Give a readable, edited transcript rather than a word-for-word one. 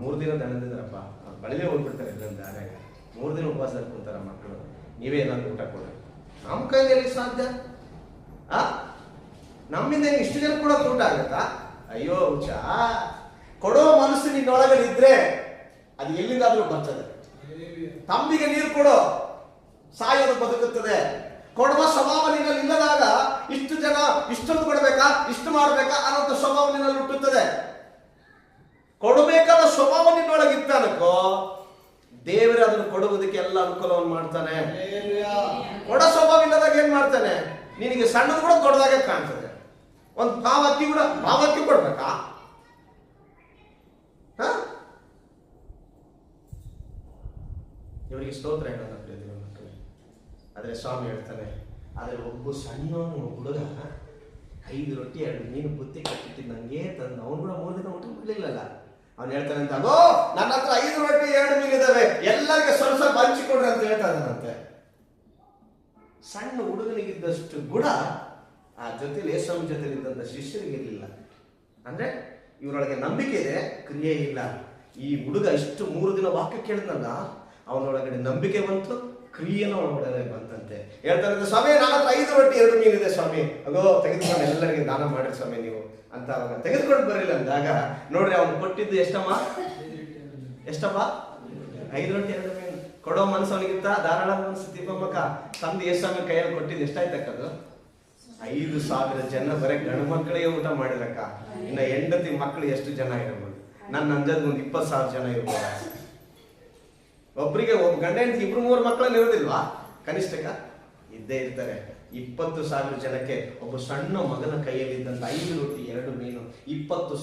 3 ದಿನ ದಣದಿದ್ರಪ್ಪ, ಬಳಲೇ ಹೋಗ್ಬಿಡ್ತಾರೆ ಇದ್ರಿಂದ ದಾರ್ಯಾಗ. 3 ದಿನ ಉಪವಾಸದಲ್ಲಿ ಕುಂತಾರ ಮಕ್ಕಳು. ನೀವೇ ಏನಾದ್ರು ಊಟ ಕೊಡ್ರಿ. ನಮ್ಮ ಕೈಯಲ್ಲಿ ಸಾಧ್ಯ? ನಮ್ಮಿಂದ ಇಷ್ಟು ಜನ ಕೂಡ ಊಟ ಆಗತ್ತಾ? ಅಯ್ಯೋ ಹುಚ್ಚ, ಕೊಡೋ ಮನಸ್ಸು ನಿನ್ನೊಳಗಡೆ ಇದ್ರೆ ಅದು ಎಲ್ಲಿಂದಾದ್ರೂ ಬರ್ತದೆ. ತಂಬಿಗೆ ನೀರು ಕೊಡೋ, ಸಾಯೋದು ಬದುಕುತ್ತದೆ. ಕೊಡುವ ಸ್ವಭಾವ ನಿನ್ನಲ್ಲಿ ಇಲ್ಲದಾಗ ಇಷ್ಟು ಜನ ಇಷ್ಟೊಂದು ಕೊಡಬೇಕಾ, ಇಷ್ಟು ಮಾಡಬೇಕಾ ಅನ್ನೋ ಸ್ವಭಾವ ನಿನ್ನಲ್ಲಿ ಹುಟ್ಟುತ್ತದೆ. ಕೊಡಬೇಕಾದ ಸ್ವಭಾವ ನಿನ್ನೊಳಗಿತ್ತನಕ್ಕೋ ದೇವರೇ ಅದನ್ನು ಕೊಡುವುದಕ್ಕೆ ಎಲ್ಲ ಅನುಕೂಲವನ್ನು ಮಾಡ್ತಾನೆ. ಕೊಡೋ ಸ್ವಭಾವ ಇಲ್ಲದಾಗ ಏನ್ ಮಾಡ್ತಾನೆ? ನಿನಗೆ ಸಣ್ಣದು ಕೂಡ ದೊಡ್ಡದಾಗೆ ಕಾಣ್ತದೆ. ಒಂದು ಪಾವಕ್ಕಿ ಕೂಡ ಪಾವಕ್ಕಿ ಕೊಡ್ಬೇಕಾ? ಇವರಿಗೆ ಸ್ತೋತ್ರ ಹೇಳೋಣ ಪ್ರಿಯ ಮಕ್ಕಳೇ. ಆದ್ರೆ ಸ್ವಾಮಿ ಹೇಳ್ತಾನೆ, ಆದ್ರೆ ಒಬ್ಬ ಸಣ್ಣ ಹುಡುಗ 5 ರೊಟ್ಟಿ 2 ಮೀನು ಬುತ್ತಿ ಕಟ್ಟಿಟ್ಟು ನಂಗೆ ತಂದು ಅವನು ಕೂಡ 3 ದಿನ ಊಟ ಮಾಡಲಿಲ್ಲಲ್ಲ. ಅವ್ನು ಹೇಳ್ತಾನೆ ಅಂತ, ಅದೋ ನನ್ನ ಹತ್ರ 5 ರೊಟ್ಟಿ 2 ಮೀನು ಇದಾವೆ, ಎಲ್ಲರಿಗೆ ಸ್ವಲ್ಪ ಸ್ವಲ್ಪ ಹಂಚಿಕೊಡ್ರಿ ಅಂತ ಹೇಳ್ತಾ ಇದ್ದಾನಂತೆ. ಸಣ್ಣ ಹುಡುಗನಿಗಿದ್ದಷ್ಟು ಗುಣ ಆ ಜೊತೆಲಿ ಯೇಸುವಿನ ಜೊತೆಲಿ ಇದ್ದಂತ ಶಿಷ್ಯರಿಗೆ ಇರಲಿಲ್ಲ. ಅಂದ್ರೆ ಇವರೊಳಗೆ ನಂಬಿಕೆ ಇದೆ, ಕ್ರಿಯೆ ಇಲ್ಲ. ಈ ಹುಡುಗ ಇಷ್ಟು 3 ದಿನ ವಾಕ್ಯ ಕೇಳಿದ್ನಲ್ಲ, ಅವನೊಳಗಡೆ ನಂಬಿಕೆ ಬಂತು, ಕ್ರಿಯೆನ ಒಳಗಡೆ ಬಂತಂತೆ. ಹೇಳ್ತಾರೆ, ಸ್ವಾಮಿ ನನ್ನ ಹತ್ರ 5 ರೊಟ್ಟಿ 2 ಮೀನು ಇದೆ ಸ್ವಾಮಿ, ಅಗೋ ತೆಗೆದುಕೊಂಡು ಎಲ್ಲರಿಗೆ ದಾನ ಮಾಡಿ ಸ್ವಾಮಿ ನೀವು ಅಂತ. ಅವಾಗ ತೆಗೆದುಕೊಂಡು ಬರಲಿಲ್ಲ ಅಂದಾಗ ನೋಡ್ರಿ ಅವನು ಕೊಟ್ಟಿದ್ದು ಎಷ್ಟಮ್ಮ? 5 ರೊಟ್ಟಿ 2 ಮೀನು. ಕೊಡೋ ಮನಸ್ಸು ಅವನಿಗಿತ್ತ, ಧಾರಾಳ ಮನಸ್ಸು ದೀಪಮ್ಮಕ್ಕ ತಂದು ಯೇಸುವಿನ ಕೈಯಲ್ಲಿ ಕೊಟ್ಟಿದ್ದು ಎಷ್ಟಾಯ್ತಕ್ಕದು? 5,000 ಜನ ಬರೀ ಗಂಡು ಮಕ್ಕಳಿಗೆ ಊಟ ಮಾಡಿರಕ್ಕ. ಇನ್ನ ಹೆಂಡತಿ ಮಕ್ಕಳು ಎಷ್ಟು ಜನ ಇರಬಹುದು? ನನ್ನ ಅಂಜದ್ ಒಂದು 20,000 ಜನ ಇರ್ಬೋದು. ಒಬ್ಬರಿಗೆ ಒಬ್ಬ ಗಂಡ ಹೆಂಡತಿ 2-3 ಮಕ್ಕಳಲ್ಲಿ ಇರೋದಿಲ್ವಾ? ಕನಿಷ್ಠಕ ಇದ್ದೇ ಇರ್ತಾರೆ. 20,000 ಜನಕ್ಕೆ ಒಬ್ಬ ಸಣ್ಣ ಮಗನ ಕೈಯಲ್ಲಿ ಇದ್ದಂತ 5 ರೊಟ್ಟಿ 2 ಮೀನು 20,000